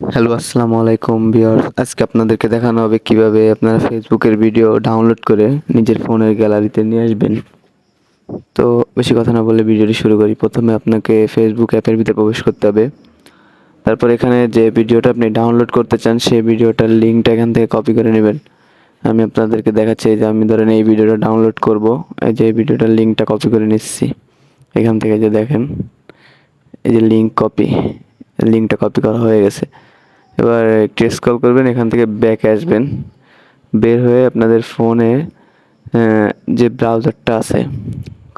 Hello, আসসালামু আলাইকুম viewers. আজকে আপনাদেরকে দেখানো হবে কিভাবে আপনারা ফেসবুকের ভিডিও ডাউনলোড করে নিজের ফোনের গ্যালারিতে নিয়ে আসবেন। তো বেশি কথা না বলে ভিডিওটি শুরু করি। প্রথমে আপনাকে ফেসবুক অ্যাপের ভিতরে প্রবেশ করতে হবে। তারপর এখানে যে ভিডিওটা আপনি ডাউনলোড করতে চান সেই ভিডিওটার লিঙ্কটা এখান থেকে কপি করে নেবেন। আমি আপনাদেরকে দেখাচ্ছি যে আমি ধরেন এই ভিডিওটা ডাউনলোড করব। এই যে এই ভিডিওটার লিঙ্কটা কপি করে নিচ্ছি। এখান থেকে যে দেখেন এই যে লিঙ্কটা কপি করা হয়ে গেছে। এবার একটু স্ক্রল করবেন, এখান থেকে ব্যাকে আসবেন। বের হয়ে আপনাদের ফোনে যে ব্রাউজারটা আছে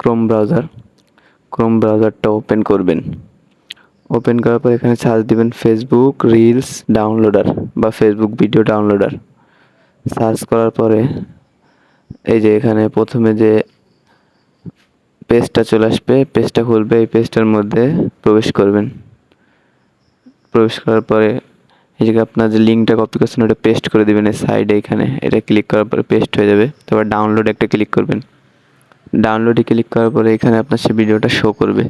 ক্রোম ব্রাউজারটা ওপেন করবেন। ওপেন করার পর এখানে সার্চ দিবেন ফেসবুক রিলস ডাউনলোডার বা ফেসবুক ভিডিও ডাউনলোডার। সার্চ করার পরে এই যে এখানে প্রথমে যে পেজটা চলে আসবে, পেজটা খুলবে। এই পেজটার মধ্যে প্রবেশ করবেন। প্রবেশ করার পরে এই জায়গায় আপনার যে লিঙ্কটা কপি করছেন ওটা পেস্ট করে দিবেন এই সাইডে। এখানে এটা ক্লিক করার পরে পেস্ট হয়ে যাবে। তারপর ডাউনলোড একটা ক্লিক করবেন। ডাউনলোডে ক্লিক করার পরে এখানে আপনার সেই ভিডিওটা শো করবে।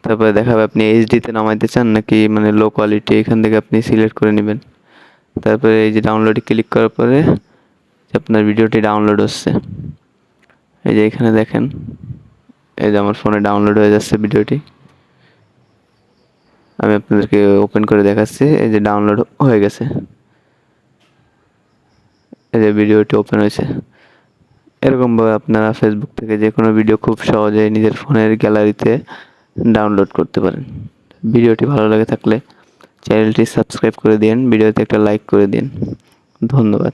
তারপরে দেখাবে আপনি এইচডিতে নামাইতে চান নাকি মানে লো কোয়ালিটি, এখান থেকে আপনি সিলেক্ট করে নেবেন। তারপরে এই যে ডাউনলোডে ক্লিক করার পরে আপনার ভিডিওটি ডাউনলোড হচ্ছে। এই যে এখানে দেখেন, এই যে আমার ফোনে ডাউনলোড হয়ে যাচ্ছে ভিডিওটি। আমি আপনাদেরকে ওপেন করে দেখাচ্ছি। এই যে ডাউনলোড হয়ে গেছে। এই যে ভিডিওটি ওপেন হয়েছে। এরকমভাবে আপনারা ফেসবুক থেকে যে কোনো ভিডিও খুব সহজেই নিজের ফোনের গ্যালারিতে ডাউনলোড করতে পারেন। ভিডিওটি ভালো লাগে থাকলে চ্যানেলটি সাবস্ক্রাইব করে দিন, ভিডিওতে একটা লাইক করে দিন। ধন্যবাদ।